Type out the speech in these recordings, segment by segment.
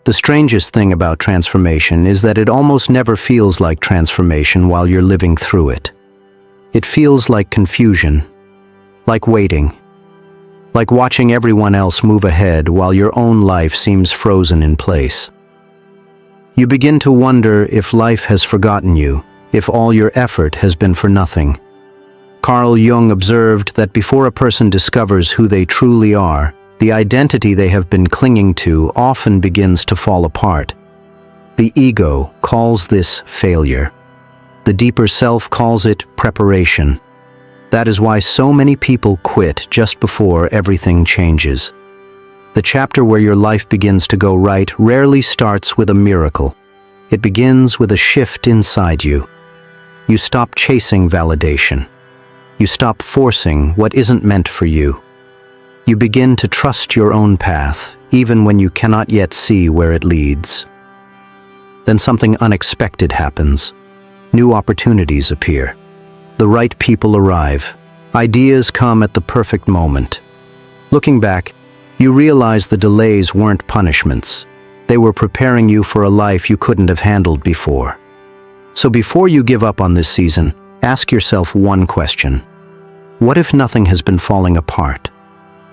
The strangest thing about transformation is that it almost never feels like transformation while you're living through it. It feels like confusion, like waiting, like watching everyone else move ahead while your own life seems frozen in place. You begin to wonder if life has forgotten you, if all your effort has been for nothing. Carl Jung observed that before a person discovers who they truly are, the identity they have been clinging to often begins to fall apart. The ego calls this failure. The deeper self calls it preparation. That is why so many people quit just before everything changes. The chapter where your life begins to go right rarely starts with a miracle. It begins with a shift inside you. You stop chasing validation. You stop forcing what isn't meant for you. You begin to trust your own path, even when you cannot yet see where it leads. Then something unexpected happens. New opportunities appear. The right people arrive. Ideas come at the perfect moment. Looking back, you realize the delays weren't punishments. They were preparing you for a life you couldn't have handled before. So before you give up on this season, ask yourself one question. What if nothing has been falling apart?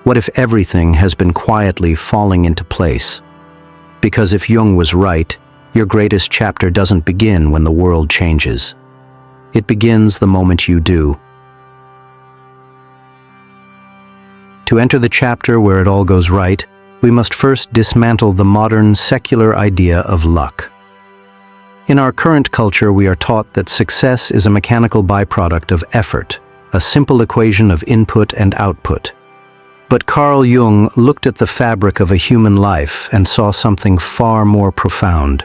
What if everything has been quietly falling into place? Because if Jung was right, your greatest chapter doesn't begin when the world changes. It begins the moment you do. To enter the chapter where it all goes right, we must first dismantle the modern secular idea of luck. In our current culture, we are taught that success is a mechanical byproduct of effort, a simple equation of input and output. But Carl Jung looked at the fabric of a human life and saw something far more profound.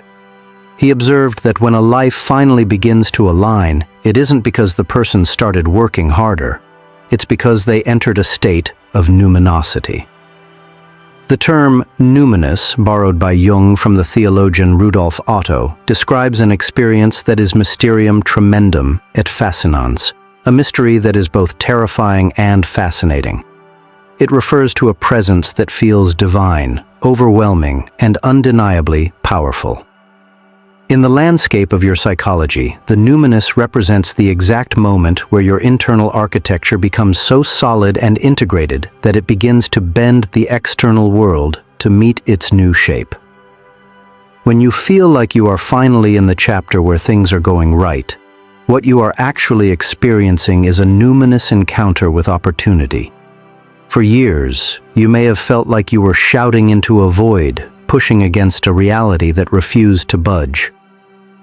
He observed that when a life finally begins to align, it isn't because the person started working harder. It's because they entered a state of numinosity. The term numinous, borrowed by Jung from the theologian Rudolf Otto, describes an experience that is mysterium tremendum et fascinans, a mystery that is both terrifying and fascinating. It refers to a presence that feels divine, overwhelming, and undeniably powerful. In the landscape of your psychology, the numinous represents the exact moment where your internal architecture becomes so solid and integrated that it begins to bend the external world to meet its new shape. When you feel like you are finally in the chapter where things are going right, what you are actually experiencing is a numinous encounter with opportunity. For years, you may have felt like you were shouting into a void, pushing against a reality that refused to budge.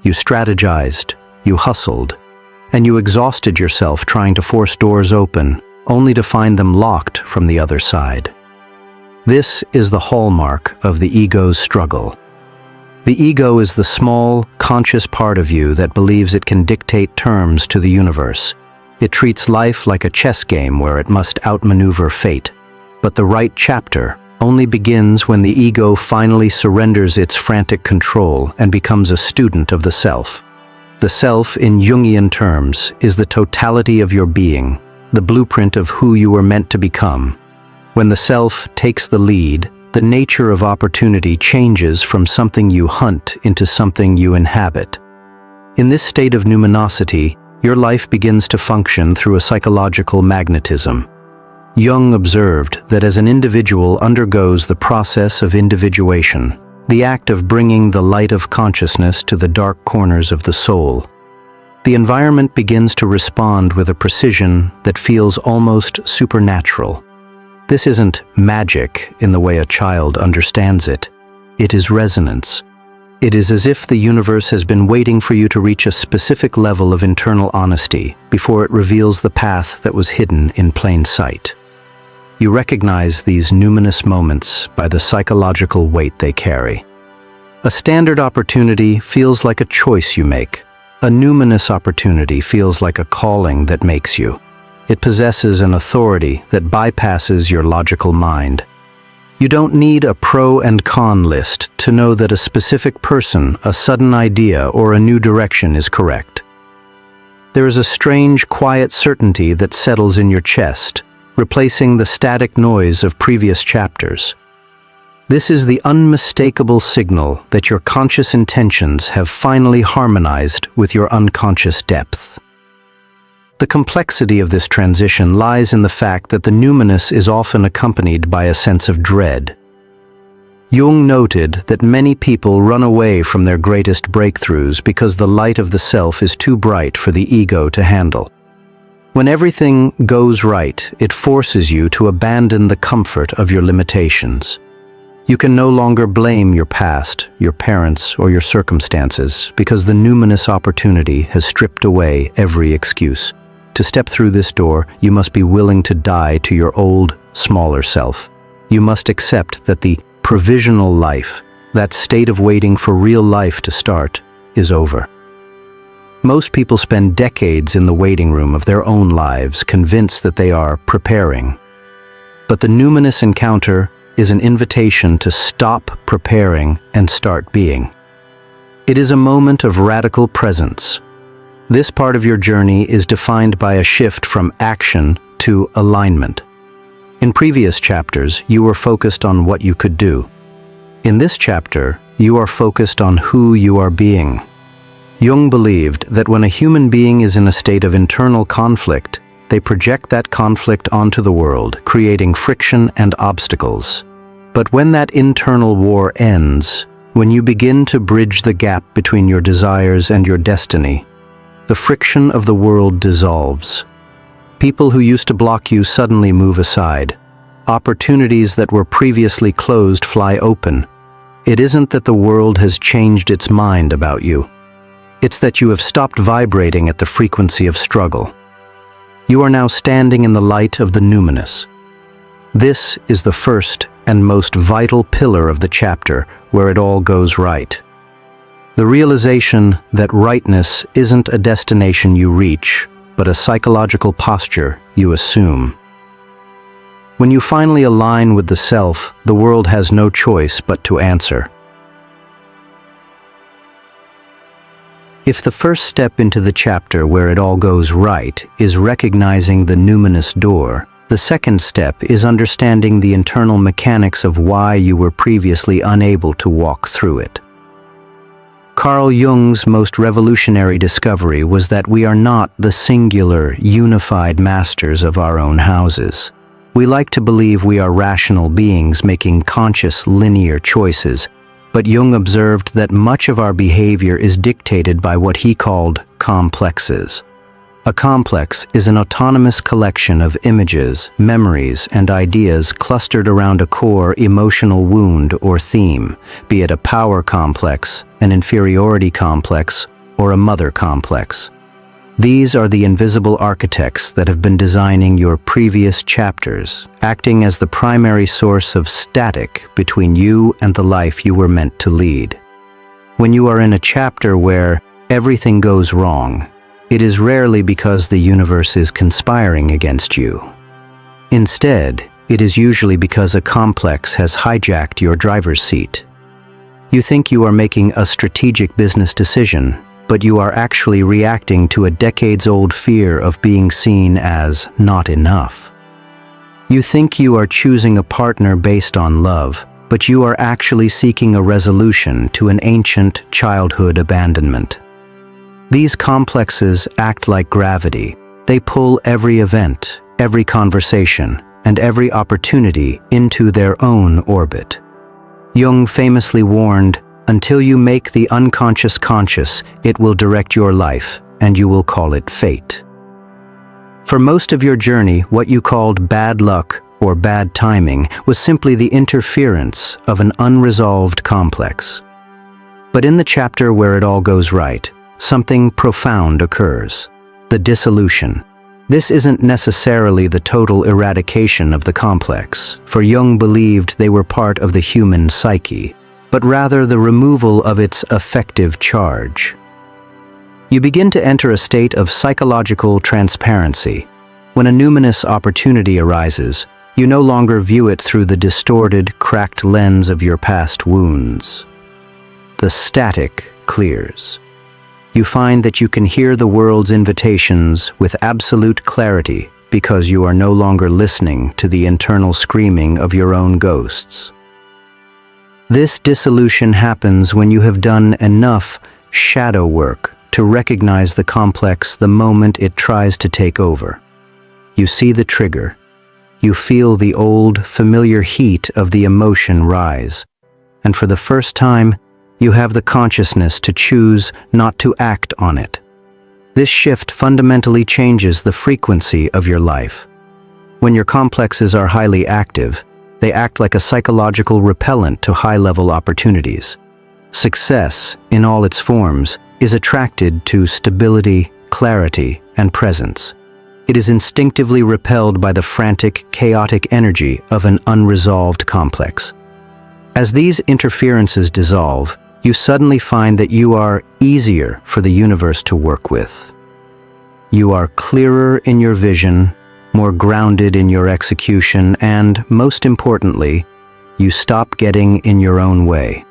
You strategized, you hustled, and you exhausted yourself trying to force doors open, only to find them locked from the other side. This is the hallmark of the ego's struggle. The ego is the small, conscious part of you that believes it can dictate terms to the universe. It treats life like a chess game where it must outmaneuver fate. But the right chapter only begins when the ego finally surrenders its frantic control and becomes a student of the self. The self, in Jungian terms, is the totality of your being, the blueprint of who you were meant to become. When the self takes the lead, the nature of opportunity changes from something you hunt into something you inhabit. In this state of numinosity, your life begins to function through a psychological magnetism. Jung observed that as an individual undergoes the process of individuation, the act of bringing the light of consciousness to the dark corners of the soul, the environment begins to respond with a precision that feels almost supernatural. This isn't magic in the way a child understands it. It is resonance. It is as if the universe has been waiting for you to reach a specific level of internal honesty before it reveals the path that was hidden in plain sight. You recognize these numinous moments by the psychological weight they carry. A standard opportunity feels like a choice you make. A numinous opportunity feels like a calling that makes you. It possesses an authority that bypasses your logical mind. You don't need a pro and con list to know that a specific person, a sudden idea, or a new direction is correct. There is a strange, quiet certainty that settles in your chest, replacing the static noise of previous chapters. This is the unmistakable signal that your conscious intentions have finally harmonized with your unconscious depth. The complexity of this transition lies in the fact that the numinous is often accompanied by a sense of dread. Jung noted that many people run away from their greatest breakthroughs because the light of the self is too bright for the ego to handle. When everything goes right, it forces you to abandon the comfort of your limitations. You can no longer blame your past, your parents, or your circumstances because the numinous opportunity has stripped away every excuse. To step through this door, you must be willing to die to your old, smaller self. You must accept that the provisional life, that state of waiting for real life to start, is over. Most people spend decades in the waiting room of their own lives, convinced that they are preparing. But the numinous encounter is an invitation to stop preparing and start being. It is a moment of radical presence. This part of your journey is defined by a shift from action to alignment. In previous chapters, you were focused on what you could do. In this chapter, you are focused on who you are being. Jung believed that when a human being is in a state of internal conflict, they project that conflict onto the world, creating friction and obstacles. But when that internal war ends, when you begin to bridge the gap between your desires and your destiny, the friction of the world dissolves. People who used to block you suddenly move aside. Opportunities that were previously closed fly open. It isn't that the world has changed its mind about you. It's that you have stopped vibrating at the frequency of struggle. You are now standing in the light of the numinous. This is the first and most vital pillar of the chapter where it all goes right. The realization that rightness isn't a destination you reach, but a psychological posture you assume. When you finally align with the self, the world has no choice but to answer. If the first step into the chapter where it all goes right is recognizing the numinous door, the second step is understanding the internal mechanics of why you were previously unable to walk through it. Carl Jung's most revolutionary discovery was that we are not the singular, unified masters of our own houses. We like to believe we are rational beings making conscious, linear choices, but Jung observed that much of our behavior is dictated by what he called complexes. A complex is an autonomous collection of images, memories, and ideas clustered around a core emotional wound or theme, be it a power complex, an inferiority complex, or a mother complex. These are the invisible architects that have been designing your previous chapters, acting as the primary source of static between you and the life you were meant to lead. When you are in a chapter where everything goes wrong, it is rarely because the universe is conspiring against you. Instead, it is usually because a complex has hijacked your driver's seat. You think you are making a strategic business decision, but you are actually reacting to a decades-old fear of being seen as not enough. You think you are choosing a partner based on love, but you are actually seeking a resolution to an ancient childhood abandonment. These complexes act like gravity. They pull every event, every conversation, and every opportunity into their own orbit. Jung famously warned, "Until you make the unconscious conscious, it will direct your life, and you will call it fate." For most of your journey, what you called bad luck or bad timing was simply the interference of an unresolved complex. But in the chapter where it all goes right, something profound occurs: the dissolution. This isn't necessarily the total eradication of the complex, for Jung believed they were part of the human psyche, but rather the removal of its effective charge. You begin to enter a state of psychological transparency. When a numinous opportunity arises, you no longer view it through the distorted, cracked lens of your past wounds. The static clears. You find that you can hear the world's invitations with absolute clarity because you are no longer listening to the internal screaming of your own ghosts. This dissolution happens when you have done enough shadow work to recognize the complex the moment it tries to take over. You see the trigger. You feel the old, familiar heat of the emotion rise. And for the first time, you have the consciousness to choose not to act on it. This shift fundamentally changes the frequency of your life. When your complexes are highly active, they act like a psychological repellent to high-level opportunities. Success, in all its forms, is attracted to stability, clarity, and presence. It is instinctively repelled by the frantic, chaotic energy of an unresolved complex. As these interferences dissolve, you suddenly find that you are easier for the universe to work with. You are clearer in your vision, more grounded in your execution, and, most importantly, you stop getting in your own way.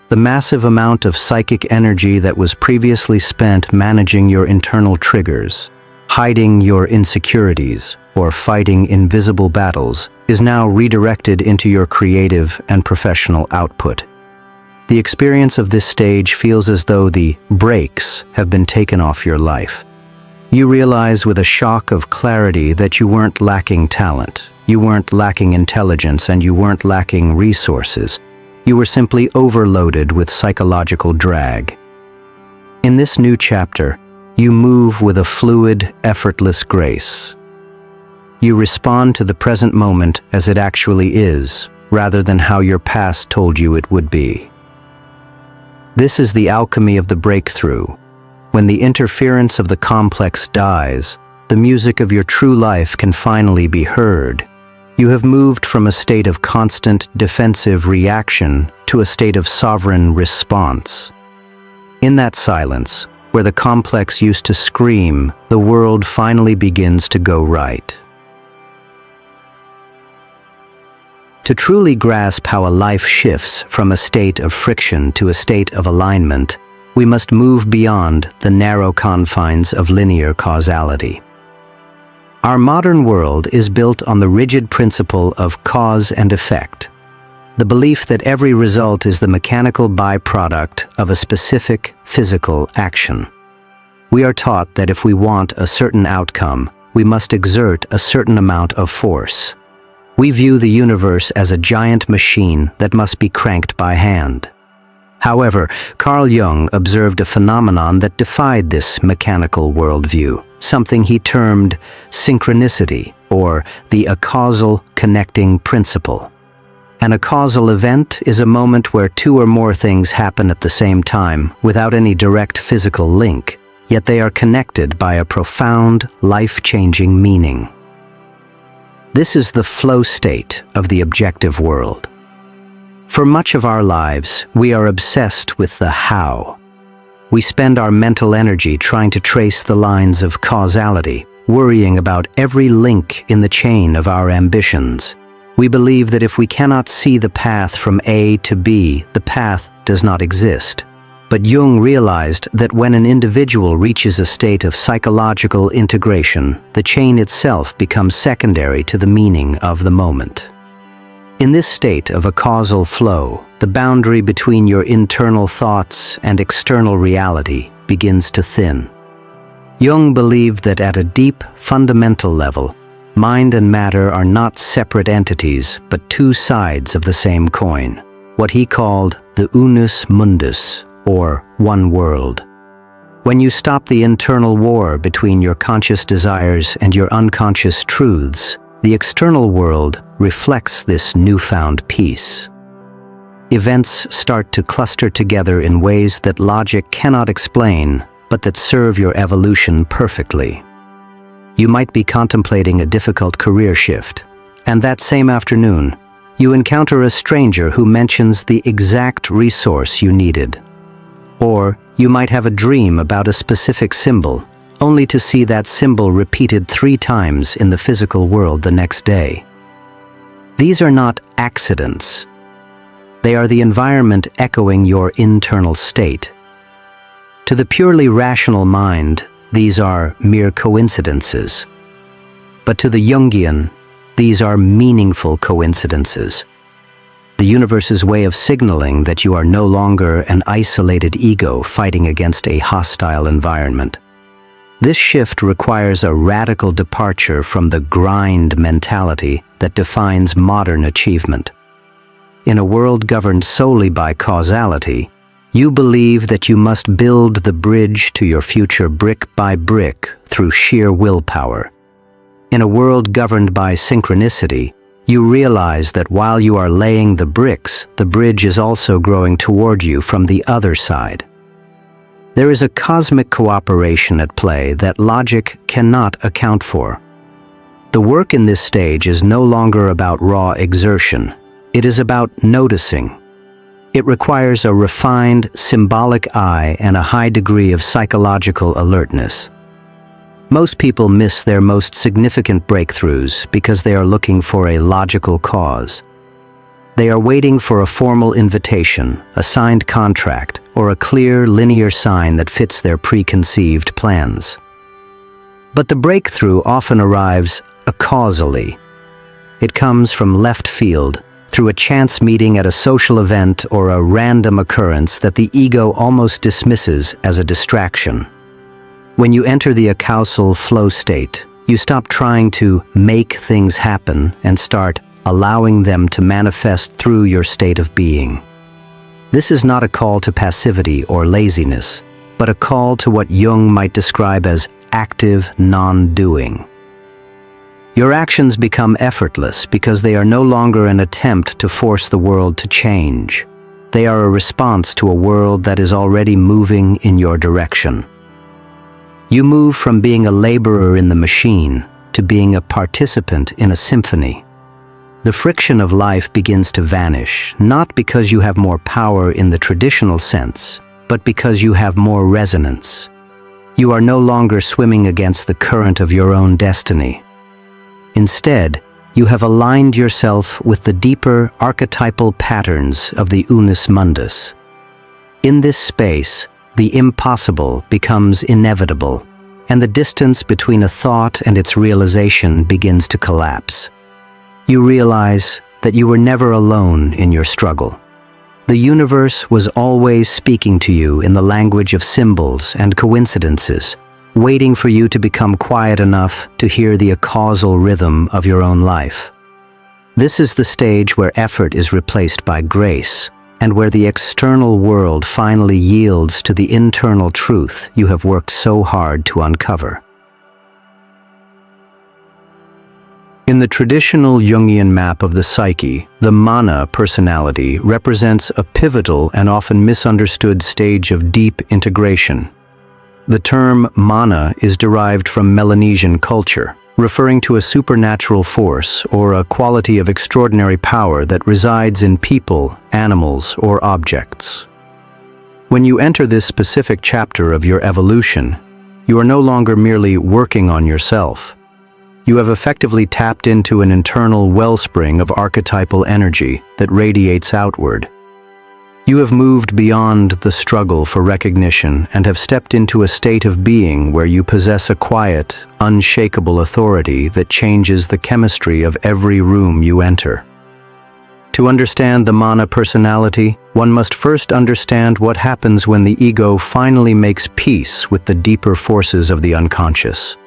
The massive amount of psychic energy that was previously spent managing your internal triggers, hiding your insecurities, or fighting invisible battles is now redirected into your creative and professional output. The experience of this stage feels as though the brakes have been taken off your life. You realize with a shock of clarity that you weren't lacking talent, you weren't lacking intelligence, and you weren't lacking resources. You were simply overloaded with psychological drag. In this new chapter, you move with a fluid, effortless grace. You respond to the present moment as it actually is, rather than how your past told you it would be. This is the alchemy of the breakthrough. When the interference of the complex dies, the music of your true life can finally be heard. You have moved from a state of constant defensive reaction to a state of sovereign response. In that silence, where the complex used to scream, the world finally begins to go right. To truly grasp how a life shifts from a state of friction to a state of alignment, we must move beyond the narrow confines of linear causality. Our modern world is built on the rigid principle of cause and effect, the belief that every result is the mechanical byproduct of a specific physical action. We are taught that if we want a certain outcome, we must exert a certain amount of force. We view the universe as a giant machine that must be cranked by hand. However, Carl Jung observed a phenomenon that defied this mechanical worldview, something he termed synchronicity, or the acausal connecting principle. An acausal event is a moment where two or more things happen at the same time without any direct physical link, yet they are connected by a profound, life-changing meaning. This is the flow state of the objective world. For much of our lives, we are obsessed with the how. We spend our mental energy trying to trace the lines of causality, worrying about every link in the chain of our ambitions. We believe that if we cannot see the path from A to B, the path does not exist. But Jung realized that when an individual reaches a state of psychological integration, the chain itself becomes secondary to the meaning of the moment. In this state of a causal flow, the boundary between your internal thoughts and external reality begins to thin. Jung believed that at a deep, fundamental level, mind and matter are not separate entities, but two sides of the same coin, what he called the unus mundus, or one world. When you stop the internal war between your conscious desires and your unconscious truths, the external world reflects this newfound peace. Events start to cluster together in ways that logic cannot explain, but that serve your evolution perfectly. You might be contemplating a difficult career shift, and that same afternoon, you encounter a stranger who mentions the exact resource you needed. Or you might have a dream about a specific symbol, only to see that symbol repeated 3 times in the physical world the next day. These are not accidents. They are the environment echoing your internal state. To the purely rational mind, these are mere coincidences. But to the Jungian, these are meaningful coincidences. The the universe's way of signaling that you are no longer an isolated ego fighting against a hostile environment. This shift requires a radical departure from the grind mentality that defines modern achievement. In a world governed solely by causality, you believe that you must build the bridge to your future brick by brick through sheer willpower. In a world governed by synchronicity, you realize that while you are laying the bricks, the bridge is also growing toward you from the other side. There is a cosmic cooperation at play that logic cannot account for. The work in this stage is no longer about raw exertion. It is about noticing. It requires a refined, symbolic eye and a high degree of psychological alertness. Most people miss their most significant breakthroughs because they are looking for a logical cause. They are waiting for a formal invitation, a signed contract, or a clear, linear sign that fits their preconceived plans. But the breakthrough often arrives causally. It comes from left field, through a chance meeting at a social event or a random occurrence that the ego almost dismisses as a distraction. When you enter the arousal flow state, you stop trying to make things happen and start allowing them to manifest through your state of being. This is not a call to passivity or laziness, but a call to what Jung might describe as active non-doing. Your actions become effortless because they are no longer an attempt to force the world to change. They are a response to a world that is already moving in your direction. You move from being a laborer in the machine to being a participant in a symphony. The friction of life begins to vanish, not because you have more power in the traditional sense, but because you have more resonance. You are no longer swimming against the current of your own destiny. Instead, you have aligned yourself with the deeper archetypal patterns of the unus mundus. In this space, the impossible becomes inevitable, and the distance between a thought and its realization begins to collapse. You realize that you were never alone in your struggle. The universe was always speaking to you in the language of symbols and coincidences, waiting for you to become quiet enough to hear the causal rhythm of your own life. This is the stage where effort is replaced by grace, and where the external world finally yields to the internal truth you have worked so hard to uncover. In the traditional Jungian map of the psyche, the mana personality represents a pivotal and often misunderstood stage of deep integration. The term mana is derived from Melanesian culture, referring to a supernatural force or a quality of extraordinary power that resides in people, animals, or objects. When you enter this specific chapter of your evolution, you are no longer merely working on yourself. You have effectively tapped into an internal wellspring of archetypal energy that radiates outward. You have moved beyond the struggle for recognition and have stepped into a state of being where you possess a quiet, unshakable authority that changes the chemistry of every room you enter. To understand the mana personality, one must first understand what happens when the ego finally makes peace with the deeper forces of the unconscious.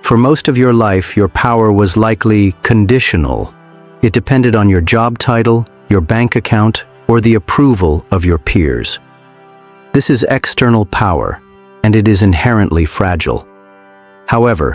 For most of your life, your power was likely conditional. It depended on your job title, your bank account, or the approval of your peers. This is external power, and it is inherently fragile. However,